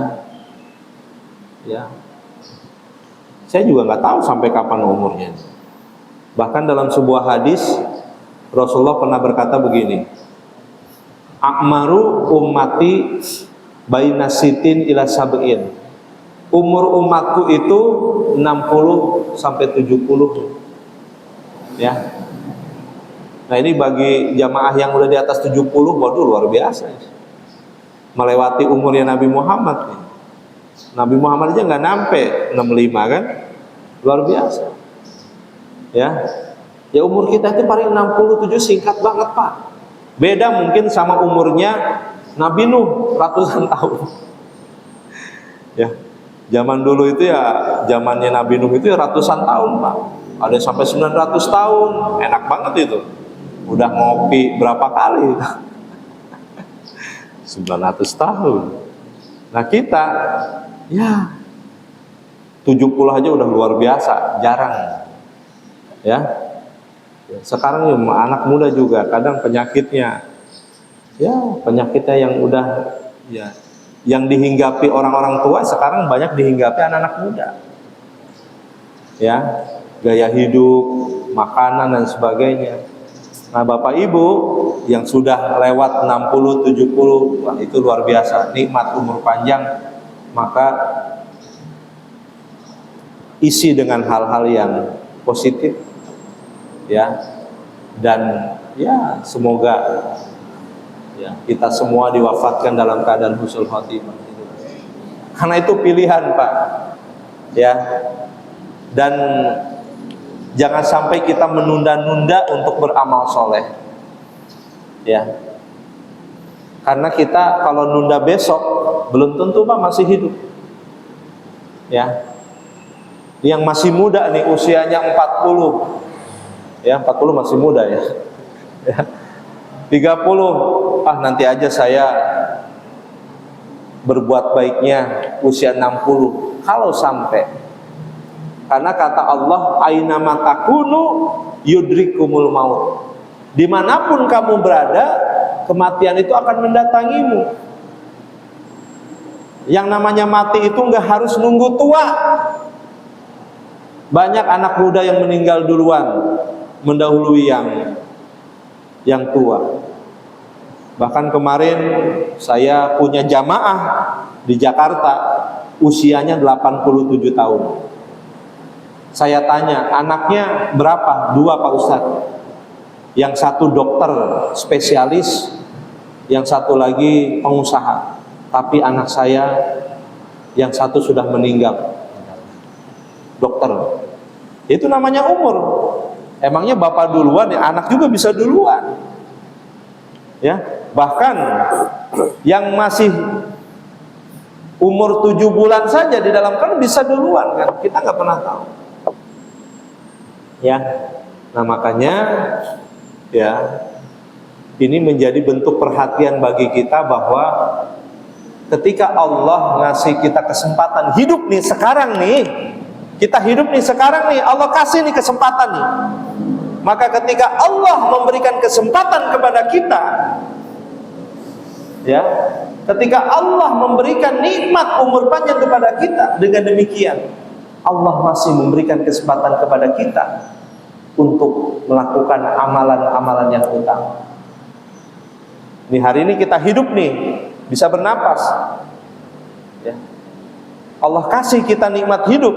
saya juga nggak tahu sampai kapan umurnya. Bahkan dalam sebuah hadis Rasulullah pernah berkata begini, akmaru ummati baina sitin ila sab'in. Umur umatku itu 60 sampai 70. Ya. Nah, ini bagi jamaah yang udah di atas 70, waduh luar biasa. Melewati umurnya Nabi Muhammad. Nabi Muhammad aja nggak nyampe 65 kan? Luar biasa. Ya umur kita itu paling 67, singkat banget, Pak. Beda mungkin sama umurnya Nabi Nuh ratusan tahun. Ya. Zaman dulu itu ya, zamannya Nabi Nuh itu ya ratusan tahun Pak. Ada sampai 900 tahun, enak banget itu. Udah ngopi berapa kali? 900 tahun. Nah kita, ya 70 aja udah luar biasa, jarang. Ya, sekarang ya, anak muda juga kadang penyakitnya, ya penyakitnya yang udah, ya yang dihinggapi orang-orang tua sekarang banyak dihinggapi anak-anak muda. Ya, gaya hidup, makanan dan sebagainya. Nah, Bapak Ibu yang sudah lewat 60, 70, wah itu luar biasa, nikmat umur panjang, maka isi dengan hal-hal yang positif, ya, dan ya semoga ya kita semua diwafatkan dalam keadaan husnul khotimah. Karena itu pilihan Pak, ya, dan jangan sampai kita menunda-nunda untuk beramal soleh, ya, karena kita kalau nunda besok belum tentu Pak masih hidup, ya. Yang masih muda nih usianya 40, ya 40 masih muda ya, 30, nanti aja saya berbuat baiknya usia 60, kalau sampai. Karena kata Allah, aina matakunu yudrikumul maut. Dimanapun kamu berada, kematian itu akan mendatangimu. Yang namanya mati itu nggak harus nunggu tua. Banyak anak muda yang meninggal duluan, mendahului yang tua. Bahkan kemarin saya punya jamaah di Jakarta, usianya 87 tahun. Saya tanya, anaknya berapa? 2 Pak Ustadz. Yang satu dokter spesialis, yang satu lagi pengusaha. Tapi anak saya yang satu sudah meninggal, dokter. Itu namanya umur. Emangnya bapak duluan ya, anak juga bisa duluan. Ya, bahkan yang masih umur 7 bulan saja di dalam kandungan bisa duluan kan? Kita nggak pernah tahu. Ya, nah makanya ya ini menjadi bentuk perhatian bagi kita bahwa ketika Allah ngasih kita kesempatan hidup nih sekarang nih, kita hidup nih sekarang nih, Allah kasih nih kesempatan nih. Maka ketika Allah memberikan kesempatan kepada kita, ya, ketika Allah memberikan nikmat umur panjang kepada kita, dengan demikian Allah masih memberikan kesempatan kepada kita untuk melakukan amalan-amalan yang utama. Nih hari ini kita hidup nih, bisa bernapas, ya. Allah kasih kita nikmat hidup,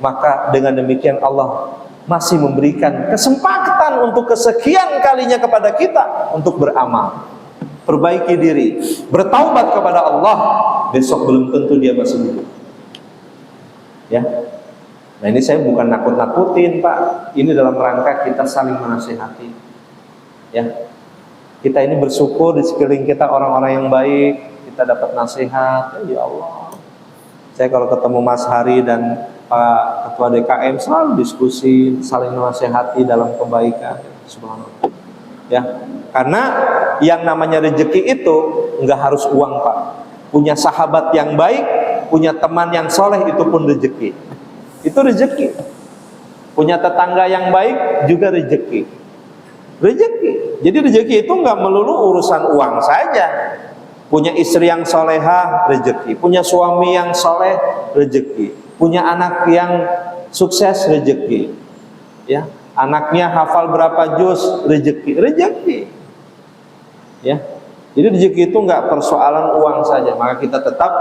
maka dengan demikian Allah masih memberikan kesempatan untuk kesekian kalinya kepada kita untuk beramal, perbaiki diri, bertaubat kepada Allah. Besok belum tentu dia masih hidup, ya. Nah ini saya bukan nakut-nakutin Pak, ini dalam rangka kita saling menasihati, ya. Kita ini bersyukur di sekeliling kita orang-orang yang baik, kita dapat nasihat, ya Allah. Saya kalau ketemu Mas Hari dan Pak Ketua DKM selalu diskusi, saling menasihati dalam kebaikan, subhanallah. Ya, karena yang namanya rezeki itu nggak harus uang Pak. Punya sahabat yang baik, punya teman yang soleh itu pun rezeki. Itu rezeki. Punya tetangga yang baik juga rezeki. Rezeki. Jadi rezeki itu nggak melulu urusan uang saja. Punya istri yang solehah, rezeki. Punya suami yang soleh, rezeki. Punya anak yang sukses, rezeki. Ya, anaknya hafal berapa juz, rezeki. Rezeki. Ya. Jadi rezeki itu nggak persoalan uang saja. Maka kita tetap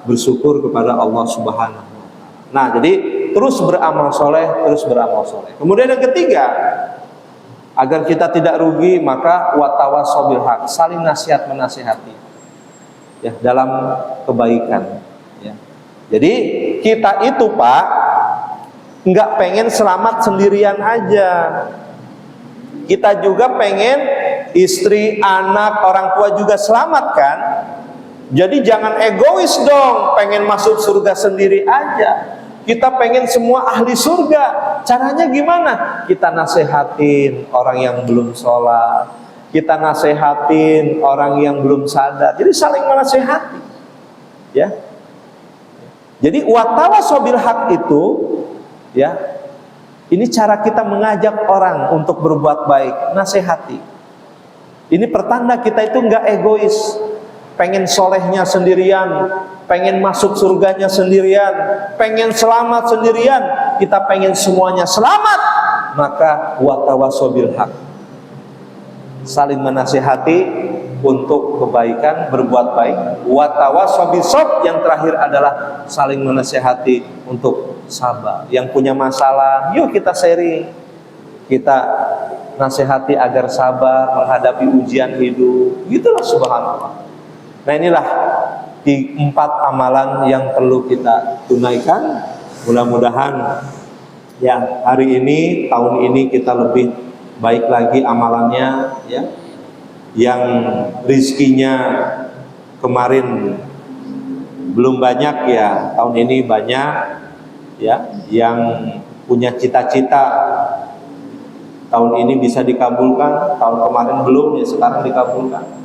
bersyukur kepada Allah Subhanahu wa Ta'ala. Nah, jadi terus beramal soleh, terus beramal soleh. Kemudian yang ketiga, agar kita tidak rugi, maka watawasau bil haq, saling nasihat menasihati, ya, dalam kebaikan, ya. Jadi kita itu Pak nggak pengen selamat sendirian aja, kita juga pengen istri, anak, orang tua juga selamat kan. Jadi jangan egois dong, pengen masuk surga sendiri aja. Kita pengen semua ahli surga. Caranya gimana? Kita nasehatin orang yang belum sholat, kita nasehatin orang yang belum sadar. Jadi saling menasehati, ya. Jadi watawasobil haq itu, ya, ini cara kita mengajak orang untuk berbuat baik, nasehati. Ini pertanda kita itu enggak egois, pengen solehnya sendirian, pengen masuk surganya sendirian, pengen selamat sendirian. Kita pengen semuanya selamat, maka watawasobil haq, saling menasehati untuk kebaikan, berbuat baik. Watawasobil sob, yang terakhir adalah saling menasehati untuk sabar. Yang punya masalah, yuk kita sharing, kita nasihati agar sabar menghadapi ujian hidup. Gitulah, subhanallah. Nah, inilah di 4 amalan yang perlu kita tunaikan. Mudah-mudahan ya hari ini, tahun ini kita lebih baik lagi amalannya, ya. Yang rizkinya kemarin belum banyak, ya tahun ini banyak, ya. Yang punya cita-cita tahun ini bisa dikabulkan, tahun kemarin belum, ya sekarang dikabulkan.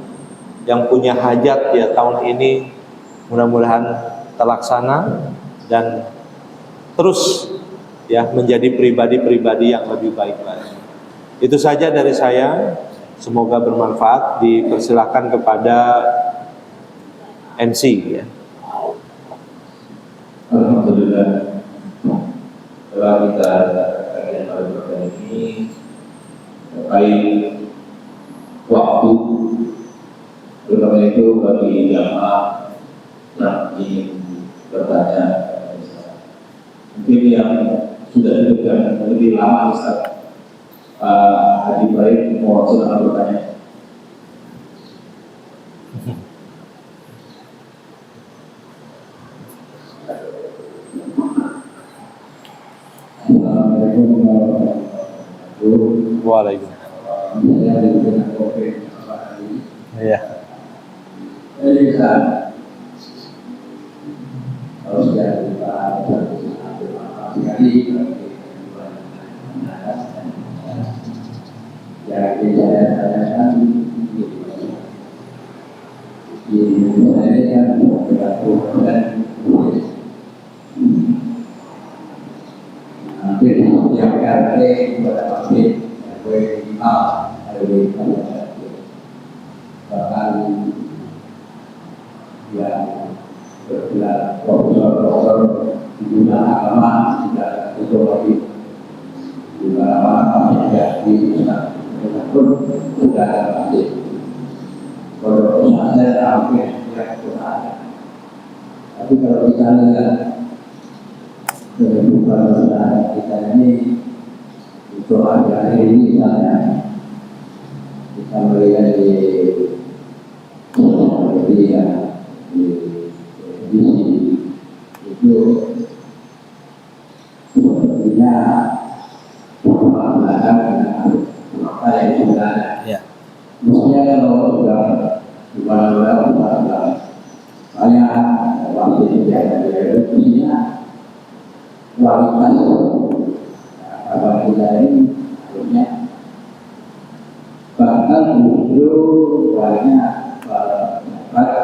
Yang punya hajat, ya tahun ini mudah-mudahan terlaksana dan terus, ya, menjadi pribadi-pribadi yang lebih baik lagi. Itu saja dari saya. Semoga bermanfaat. Dipersilakan kepada MC, ya.
Alhamdulillah, setelah kita kajian pada ini terkait waktu, terutama itu bagi jamaah yang ingin bertanya, mungkin yang sudah diberikan lebih lama, Ustaz Haji Baik, mohon silakan bertanya. Assalamualaikum warahmatullahi wabarakatuh.
Waalaikumsalam.
Saya dengan Kopi Pak Ali.
Iya.
Jadi Ustaz, kalau sudah kita sekali yang saya tanyakan di Indonesia ini kan berlaku dan hampir di setiap RT pada masjid bahkan yang bergelar profesor di bidang agama tidak ideologi juga apa yang di pun sudah ada masjid. Kalau pesantren hampir tidak ada. Tapi kalau kita lihat kehidupan masyarakat kita ini, itu akhir ini misalnya kita melihat di media, di televisi, itu sepertinya menggunakan apa yang sudah ada. Mestinya kalau sudah dimana-mana saya waktu yang ada mestinya kualitas agama kita ini harusnya bahkan justru banyak dapat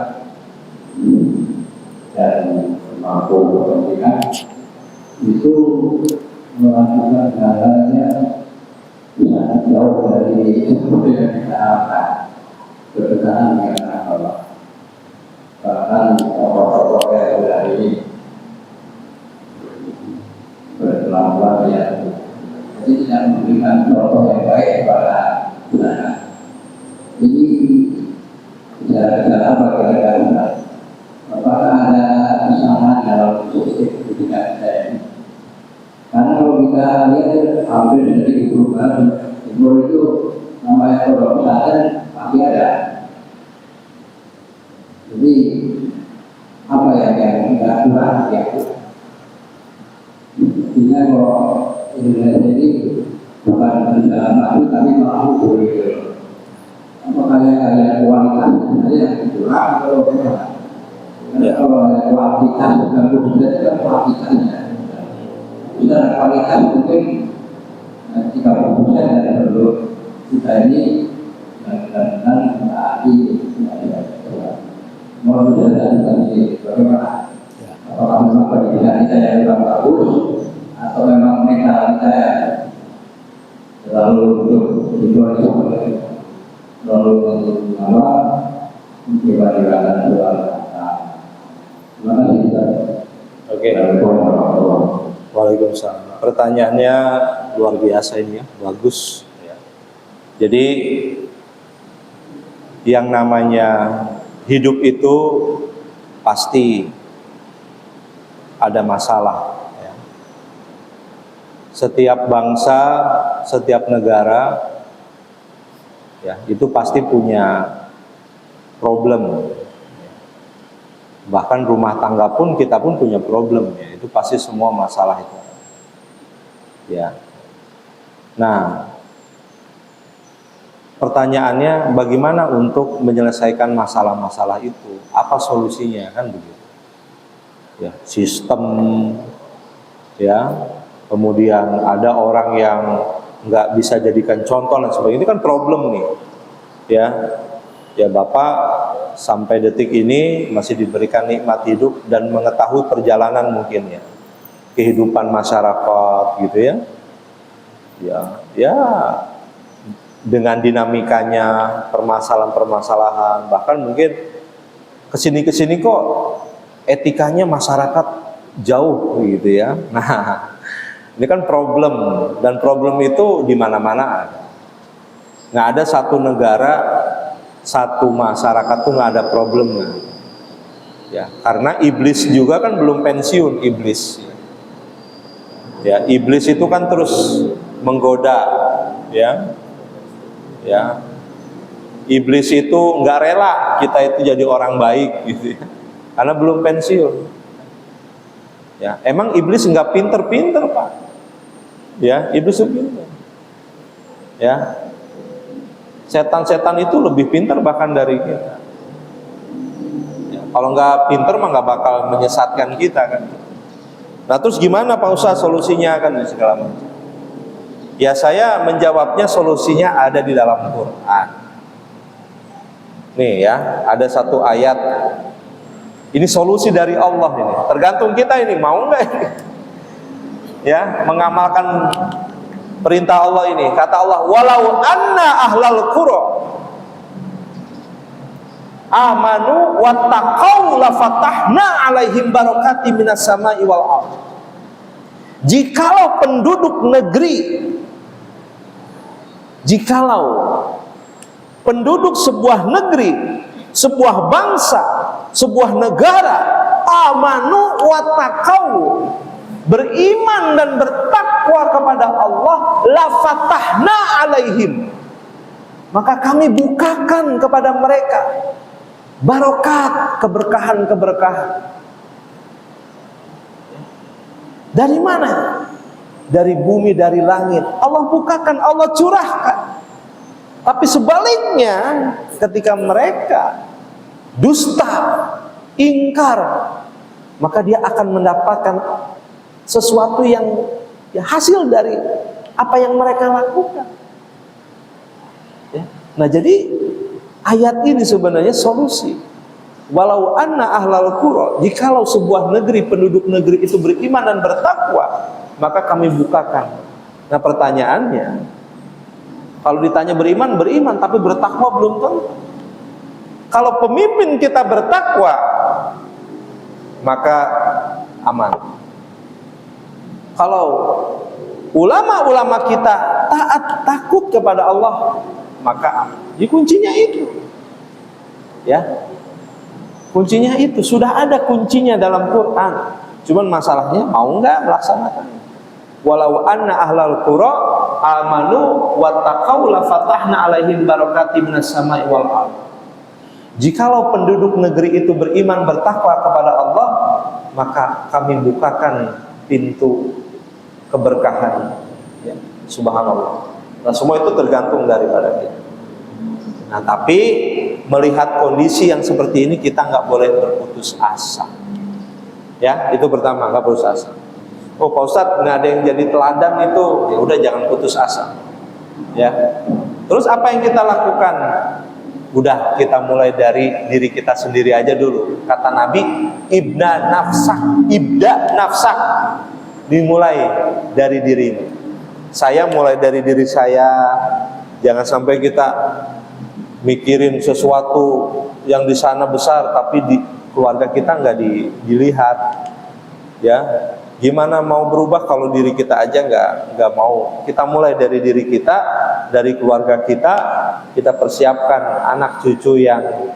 dan mampu kepentingan itu melakukan hal-halnya sangat jauh dari seperti yang kita harapkan berdekatan dengan Allah. Bahkan tokoh-tokoh yang sudah ini berkelakuan yang jadi tidak memberikan contoh yang baik kepada anak. Ini cara-cara apa kira-kira? Apakah ada kesalahan dalam sistem pendidikan saya ini? Karena kalau kita lihat hampir dari perubahan timur itu namanya pondok pesantren pasti ada. Jadi apa yang kita kurang ya? Sehingga kalau Indonesia ini bukan berjalan maju tapi malah boleh. Apa kalian kualitas ada yang kurang kalau kita Karena kalau ada kualitas bukan kualitas, itu kan kualitasnya. Kita kualitas mungkin 30% dari penduduk kita ini kadang-kadang lagi mau belajar dari bagaimana? Apakah memang pendidikan kita yang kurang bagus atau memang mental kita yang terlalu terlalu menghilangkan doa. Terima kasih.
Oke. Waalaikumsalam. Pertanyaannya luar biasa ini ya, bagus. Jadi yang namanya hidup itu pasti ada masalah. Setiap bangsa, setiap negara, ya itu pasti punya problem. Bahkan rumah tangga pun kita pun punya problem, ya itu pasti semua masalah itu. Ya. Nah, pertanyaannya bagaimana untuk menyelesaikan masalah-masalah itu? Apa solusinya, kan begitu? Ya, sistem, ya. Kemudian ada orang yang nggak bisa jadikan contoh dan sebagainya. Ini kan problem nih, ya. Ya Bapak sampai detik ini masih diberikan nikmat hidup dan mengetahui perjalanan mungkin ya kehidupan masyarakat gitu ya. Ya dengan dinamikanya, permasalahan-permasalahan, bahkan mungkin kesini kok etikanya masyarakat jauh gitu ya. Nah, ini kan problem, dan problem itu di mana-mana ada. Nggak ada satu negara, satu masyarakat tuh nggak ada problemnya. Ya, karena iblis juga kan belum pensiun, iblis. Ya, iblis itu kan terus menggoda, ya. Ya. Iblis itu nggak rela kita itu jadi orang baik gitu ya. Karena belum pensiun. Ya, emang iblis nggak pinter-pinter, Pak. Ya, iblis itu pinter. Ya. Setan-setan itu lebih pinter bahkan dari kita. Ya, kalau nggak pinter mah nggak bakal menyesatkan kita kan. Nah terus gimana Pak Ustaz solusinya kan segala macam. Ya saya menjawabnya solusinya ada di dalam Quran. Nih ya, ada satu ayat. Ini solusi dari Allah ini. Tergantung kita ini mau nggak ini. Ya, mengamalkan perintah Allah ini. Kata Allah, walau anna ahlal qura amanu wattaqau lafatahna alaihim barakati minas sama'i wal ardh. Jikalau penduduk negeri, jikalau penduduk sebuah negeri, sebuah bangsa, sebuah negara amanu wattaqau, beriman dan bertakwa kepada Allah, la fatahna alaihim, maka kami bukakan kepada mereka barokat, keberkahan-keberkahan. Dari mana? Dari bumi, dari langit. Allah bukakan, Allah curahkan. Tapi sebaliknya, ketika mereka dusta, ingkar, maka dia akan mendapatkan sesuatu yang ya, hasil dari apa yang mereka lakukan. Ya. Nah jadi ayat ini sebenarnya solusi. Walau anna ahlal qura, jikalau sebuah negeri, penduduk negeri itu beriman dan bertakwa, maka kami bukakan. Nah pertanyaannya, kalau ditanya beriman, beriman, tapi bertakwa belum tentu. Kalau pemimpin kita bertakwa, maka aman. Kalau ulama-ulama kita taat, takut kepada Allah, maka aman. Jadi kuncinya itu. Ya. Kuncinya itu, sudah ada kuncinya dalam Quran. Cuman masalahnya mau nggak melaksanakan. Walau anna ahlal qura amanu wattaqau la fatahna alaihim barakati minas sama'i wal ardh. Jikalau penduduk negeri itu beriman bertakwa kepada Allah, maka kami bukakan pintu keberkahan. Ya, subhanallah. Nah semua itu tergantung daripada kita. Nah tapi melihat kondisi yang seperti ini kita nggak boleh berputus asa. Ya, itu pertama, nggak putus asa. Oh Pak Ustadz, nggak ada yang jadi teladan itu, ya udah jangan putus asa. Ya. Terus apa yang kita lakukan? Udah, kita mulai dari diri kita sendiri aja dulu. Kata Nabi, ibda nafsak. Dimulai dari dirimu. Saya mulai dari diri saya. Jangan sampai kita mikirin sesuatu yang di sana besar, tapi di keluarga kita nggak dilihat. Ya, gimana mau berubah kalau diri kita aja nggak mau. Kita mulai dari diri kita, dari keluarga kita persiapkan anak cucu yang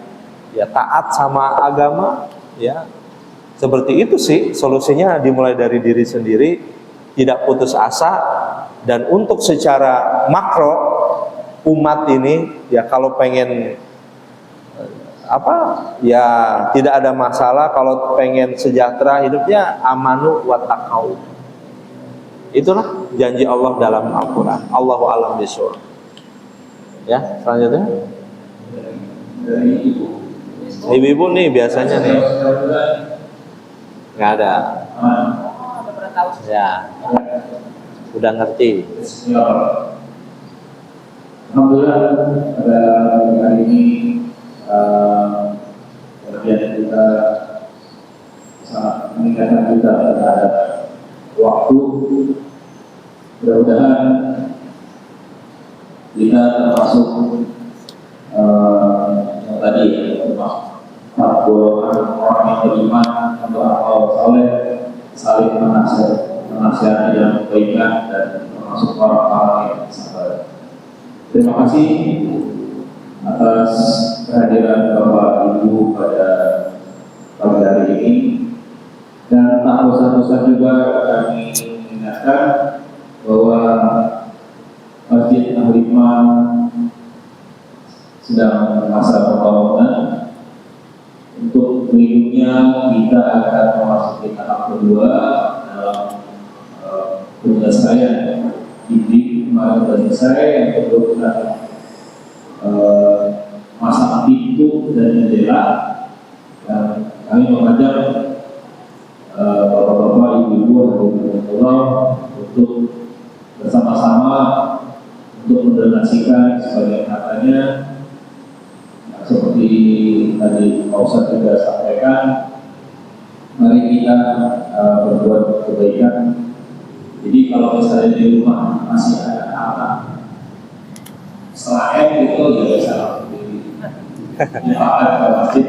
ya taat sama agama. Ya, seperti itu sih solusinya, dimulai dari diri sendiri, tidak putus asa. Dan untuk secara makro umat ini ya kalau pengen ya tidak ada masalah, kalau pengen sejahtera hidupnya amanu wa taqau. Itulah janji Allah dalam Al-Qur'an. Allahu a'lam bishawab. Ya, selanjutnya ibu-ibu nih biasanya nih nggak ada. Ya, udah ngerti.
Alhamdulillah pada hari ini kemudian kita sangat meningkatkan kita terhadap waktu. Mudah-mudahan kita termasuk yang tadi empat golongan orang yang beriman atau akal saleh, saling menasihati dalam kebaikan dan termasuk orang-orang yang sabar. Terima kasih atas kehadiran Bapak Ibu pada pagi hari ini, dan tak bosan-bosan juga kami mengingatkan bahwa Masjid Al-Hikmah sedang masa pembangunan. Untuk berikutnya kita akan memasuki tahap kedua dalam penyelesaian dinding kemarin sudah selesai, yang kedua kita masang pintu dan jendela. Dan kami mengajak bapak-bapak, ibu-ibu, untuk bersama-sama untuk mendonasikan sebagai katanya, seperti tadi Pak Ustadz juga sampaikan, mari kita berbuat kebaikan. Jadi kalau misalnya di rumah masih ada harta setelah itu ya bisa dipakai ke masjid.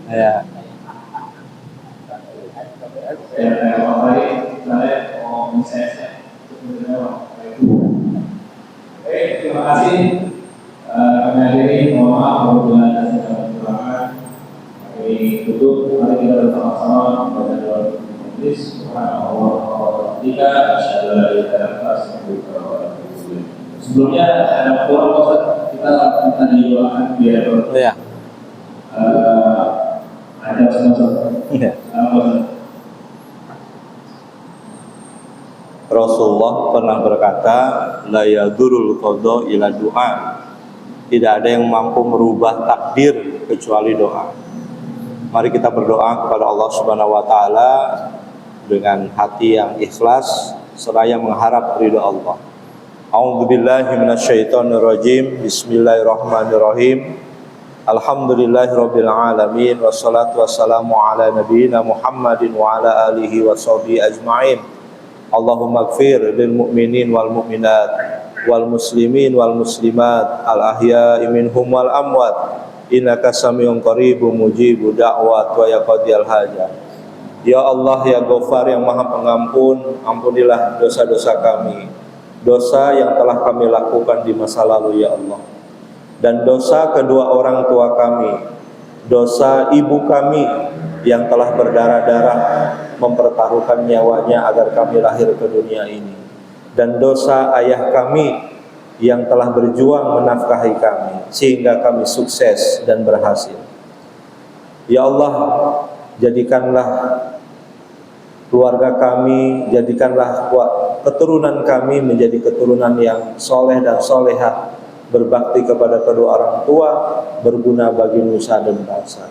Ya.
Terima kasih. Kami akhiri, mohon maaf apabila ada kekurangan. Kami tutup, mari kita bersama-sama membaca doa majlis. Subhanallah wa bihamdihi. Sebelumnya ada kurang kita minta didoakan biar ada sponsor.
Rasulullah pernah berkata, la yadurul qada ila du'a. Tidak ada yang mampu merubah takdir kecuali doa. Mari kita berdoa kepada Allah Subhanahu wa taala dengan hati yang ikhlas seraya mengharap ridha Allah. A'udzubillahi minasyaitonirrajim. Bismillahirrahmanirrahim. Alhamdulillahirabbil alamin, wassalatu wassalamu ala nabiyyina Muhammadin wa ala alihi washabihi ajmain. Allahumma ighfir lil mu'minin wal mu'minat wal muslimin wal muslimat al ahya'i minhum wal amwat innaka samiun qaribun mujibu da'wat wa ya qadiyal hajat. Ya Allah, ya Ghafar yang Maha Pengampun, ampunilah dosa-dosa kami, dosa yang telah kami lakukan di masa lalu ya Allah, dan dosa kedua orang tua kami, dosa ibu kami yang telah berdarah-darah mempertaruhkan nyawanya agar kami lahir ke dunia ini, dan dosa ayah kami yang telah berjuang menafkahi kami sehingga kami sukses dan berhasil. Ya Allah, jadikanlah keluarga kami, jadikanlah keturunan kami menjadi keturunan yang soleh dan solehah, berbakti kepada kedua orang tua, berguna bagi nusa dan bangsa.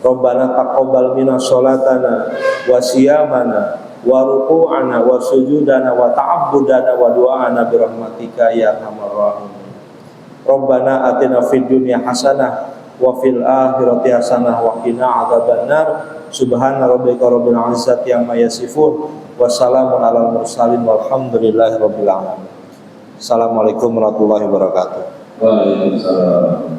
Rabbana taqabbal minna sholatana wa siyamana wa ruku'ana wa sujudana wa ta'abbudana wa du'ana birahmatika ya arhamar rahimin. Rabbana atina fid dunya hasanah wa fil akhirati hasanah wa qina adzabannar. Subhana rabbika rabbil izzati amma yasifun wa salamun alal mursalin walhamdulillahi rabbil alamin. Assalamualaikum warahmatullahi wabarakatuh.
Waalaikumsalam.